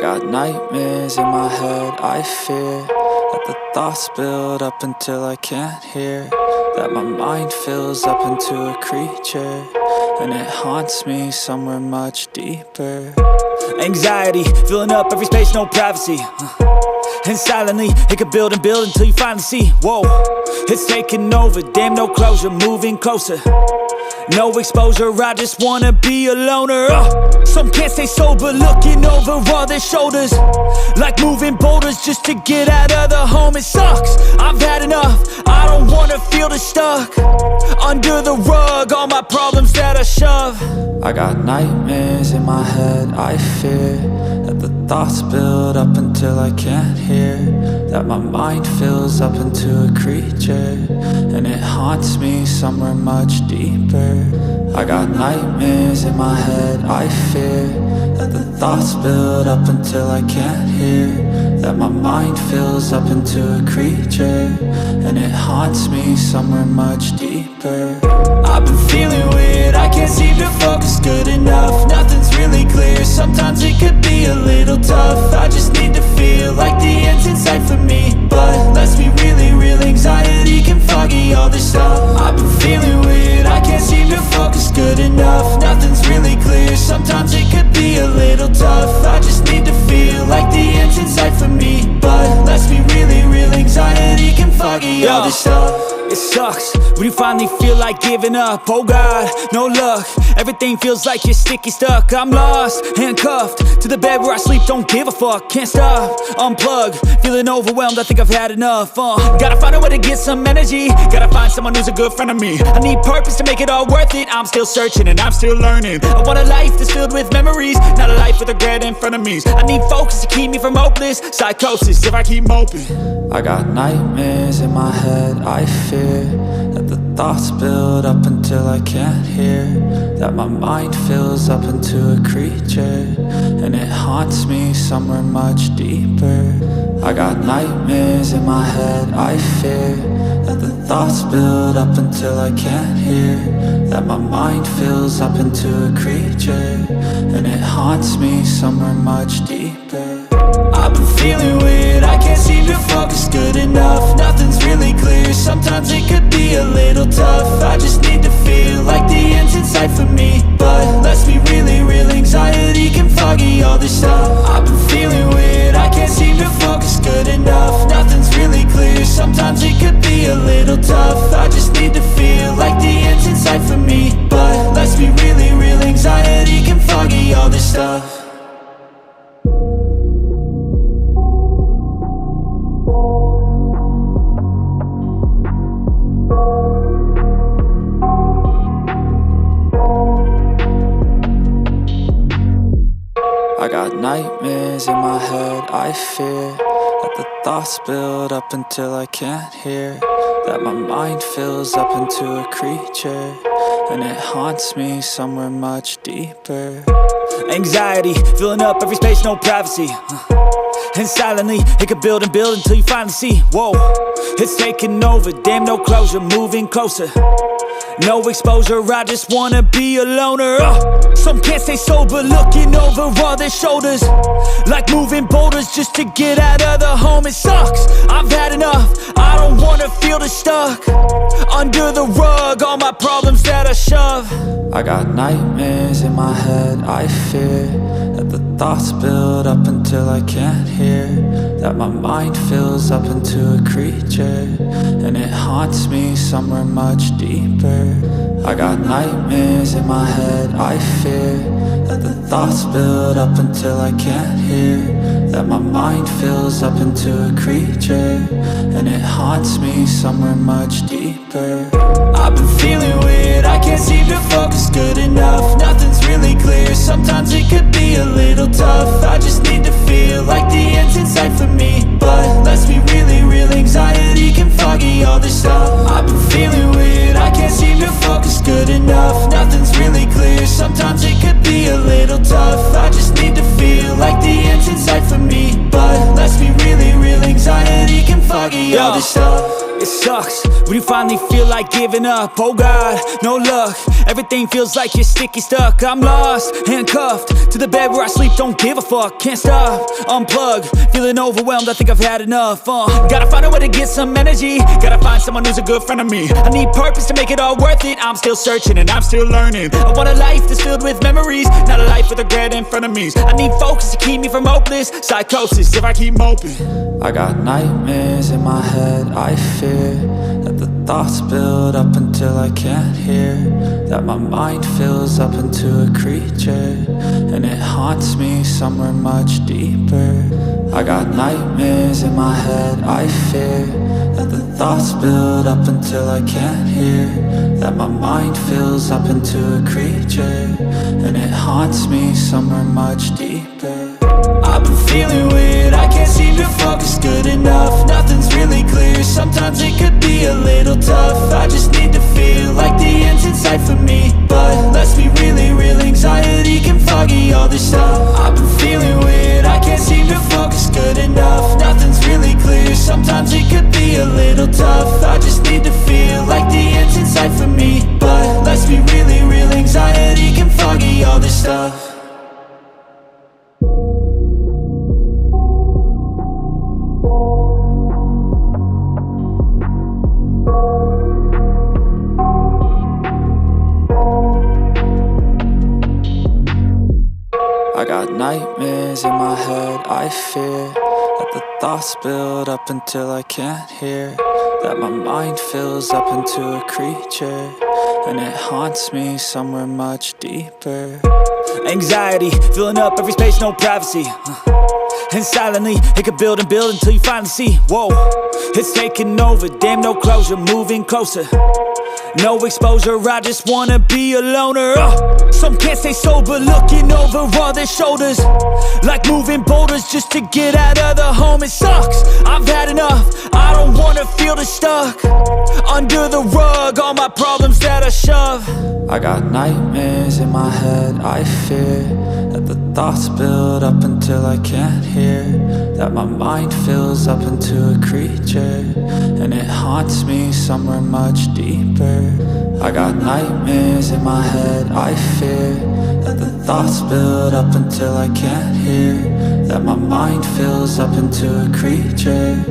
got nightmares in my head, I fear that the thoughts build up until I can't hear, that my mind fills up into a creature, and it haunts me somewhere much deeper. Anxiety, filling up every space, no privacy. And silently, it could build and build until you finally see, whoa, it's taking over, damn no closure, moving closer. No exposure, I just wanna be a loner. Some can't stay sober, looking over all their shoulders, like moving boulders just to get out of the home. It sucks, I've had enough, I don't wanna feel the stuck under the rug, all my problems that I shove. I got nightmares in my head, I fear that the thoughts build up until I can't hear, that my mind fills up into a creature, and it haunts me somewhere much deeper. I got nightmares in my head, I fear that the thoughts build up until I can't hear, that my mind fills up into a creature, and it haunts me somewhere much deeper. I've been feeling weird, I can't seem to focus good enough, nothing's really clear, sometimes it could be a little tough. I just need to feel like the end's in sight for me, but let's be really real, anxiety can foggy all this stuff. I've been feeling weird, I can't seem to focus good enough, nothing's really clear, sometimes it could be a little tough. I just need to feel like the end's in sight for me, but let's be really real, anxiety can foggy all this stuff. It sucks when you finally feel like giving up. Oh God, no luck, everything feels like you're sticky stuck. I'm lost, handcuffed to the bed where I sleep, don't give a fuck. Can't stop, unplug, feeling overwhelmed, I think I've had enough. Gotta find a way to get some energy, gotta find someone who's a good friend of me. I need purpose to make it all worth it, I'm still searching and I'm still learning. I want a life that's filled with memories, not a life with regret and frenemies. I need focus to keep me from hopeless psychosis if I keep moping. I got nightmares in my head, I fear that the thoughts build up until I can't hear, that my mind fills up into a creature, and it haunts me somewhere much deeper. I got nightmares in my head, I fear that the thoughts build up until I can't hear, that my mind fills up into a creature, and it haunts me somewhere much deeper. I've been feeling weird, I can't seem to focus good enough, nothing's really clear, sometimes it could be a little tough. I just need to feel like the end's in sight for me, but let's be really real, anxiety can foggy all this stuff. I've been feeling weird, I can't seem to focus good enough, nothing's really clear, sometimes it could be a little tough. I just need to feel like the end's in sight for me, but let's be really real, anxiety can foggy all this stuff. I got nightmares in my head, I fear that the thoughts build up until I can't hear, that my mind fills up into a creature, and it haunts me somewhere much deeper. Anxiety, filling up every space, no privacy. And silently, it could build and build until you finally see, whoa, it's taking over, damn no closure, moving closer. No exposure, I just wanna be a loner. Some can't stay sober, looking over all their shoulders, like moving boulders just to get out of the home. It sucks, I've had enough, I don't wanna feel the stuck under the rug, all my problems that I shove. I got nightmares in my head, I fear that the thoughts build up until I can't hear, that my mind fills up into a creature, and it haunts me somewhere much deeper. I got nightmares in my head, I fear that the thoughts build up until I can't hear, that my mind fills up into a creature, and it haunts me somewhere much deeper. I've been feeling weird, I can't seem to focus good enough, nothing's really clear, sometimes it could be a little tough. I just need to feel like the end's in sight for me, but let's be really real, anxiety can foggy all this stuff. I've been feeling weird, I can't seem to focus good enough, nothing's really clear, sometimes it could be a little tough. I just need to feel like the end's in sight for me, but let's be really real, anxiety can foggy all this stuff. It sucks when you finally feel like giving up. Oh God, no luck. Everything feels like you're sticky stuck. I'm lost, handcuffed to the bed where I sleep. Don't give a fuck, can't stop. Unplug, feeling overwhelmed. I think I've had enough. Gotta find a way to get some energy. Gotta find someone who's a good friend of me. I need purpose to make it all worth it. I'm still searching and I'm still learning. I want a life that's filled with memories, not a life with regret and frenemies. I need focus to keep me from hopeless psychosis if I keep moping. I got nightmares in my head, I fear that the thoughts build up until I can't hear, that my mind fills up into a creature, and it haunts me somewhere much deeper. I got nightmares in my head, I fear that the thoughts build up until I can't hear, that my mind fills up into a creature, and it haunts me somewhere much deeper. I've been feeling weird, I can't seem to focus good enough. Nothing's really clear, sometimes it could be a little tough. I just need to feel like the end's in sight for me, but let's be really real, anxiety can foggy all this stuff. I've been feeling weird, I can't seem to focus good enough. Nothing's really clear, sometimes it could be a little tough. I just need to feel like the end's in sight for me, but let's be really real, anxiety can foggy all this stuff. I got nightmares in my head, I fear that the thoughts build up until I can't hear, that my mind fills up into a creature, and it haunts me somewhere much deeper. Anxiety, filling up every space, no privacy. And silently, it could build and build until you finally see, whoa, it's taking over, damn no closure, moving closer. No exposure, I just wanna be a loner. Some can't stay sober, looking over all their shoulders, like moving boulders just to get out of the home. It sucks, I've had enough, I don't wanna feel the stuck under the rug, all my problems that I shove. I got nightmares in my head, I fear that the thoughts build up until I can't hear, that my mind fills up into a creature, and it haunts me somewhere much deeper. I got nightmares in my head, I fear that the thoughts build up until I can't hear, that my mind fills up into a creature,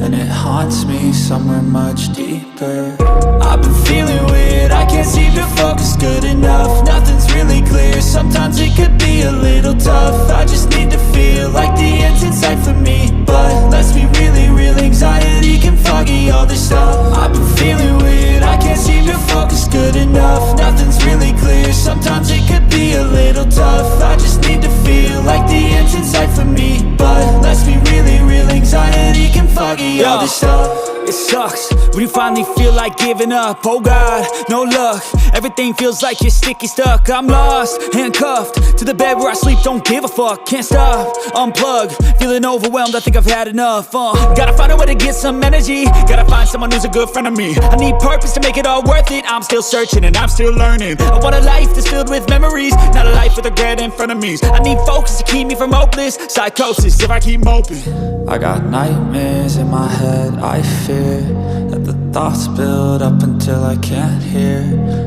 and it haunts me somewhere much deeper. I've been feeling weird, I can't seem to focus good enough. Nothing's really clear, sometimes it could be a little tough. I just need to feel like the end's in sight for me, but let's be really real, anxiety can foggy all this stuff. I've been feeling weird, I can't seem to focus good enough. Nothing's really clear, sometimes it could be a little tough. I just need to feel like the end's in sight for me, but let's be really real, anxiety can foggy all this stuff. It sucks when you finally feel like giving up. Oh God, no luck. Everything feels like you're sticky stuck. I'm lost, handcuffed to the bed where I sleep. Don't give a fuck, can't stop. Unplug, feeling overwhelmed. I think I've had enough. Gotta find a way to get some energy. Gotta find someone who's a good friend of me. I need purpose to make it all worth it. I'm still searching and I'm still learning. I want a life that's filled with memories, not a life with regret and frenemies. I need focus to keep me from hopeless psychosis if I keep moping. I got nightmares in my head, I fear that the thoughts build up until I can't hear,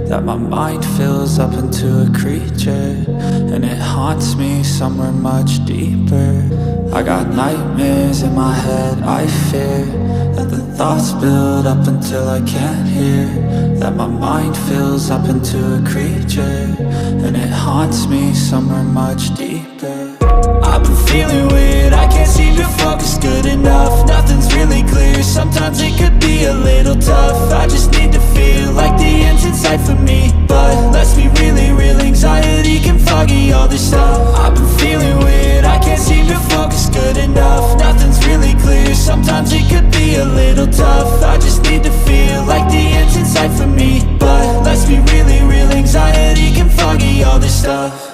that my mind fills up into a creature, and it haunts me somewhere much deeper. I got nightmares in my head, I fear that the thoughts build up until I can't hear, that my mind fills up into a creature, and it haunts me somewhere much deeper. I've been feeling weird, I can't seem to focus good enough. Nothing's really clear, sometimes it could be a little tough. I just need to feel like the end's in sight for me, but let's be really real, anxiety can foggy all this stuff. I've been feeling weird, I can't seem to focus good enough. Nothing's really clear, sometimes it could be a little tough. I just need to feel like the end's in sight for me, but let's be really real, anxiety can foggy all this stuff.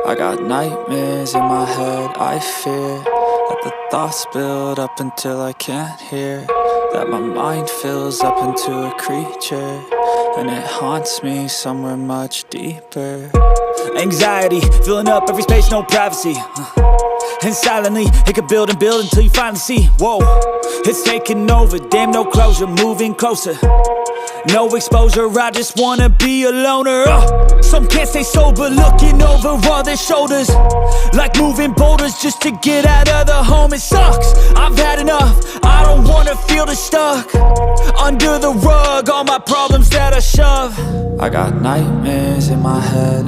I got nightmares in my head, I fear that the thoughts build up until I can't hear, that my mind fills up into a creature, and it haunts me somewhere much deeper. Anxiety, filling up every space, no privacy. And silently, it could build and build until you finally see, whoa, it's taking over, damn, no closure, moving closer. No exposure, I just wanna be a loner. Some can't stay sober, looking over all their shoulders, like moving boulders just to get out of the home. It sucks, I've had enough, I don't wanna feel the stuck under the rug, all my problems that I shove. I got nightmares in my head,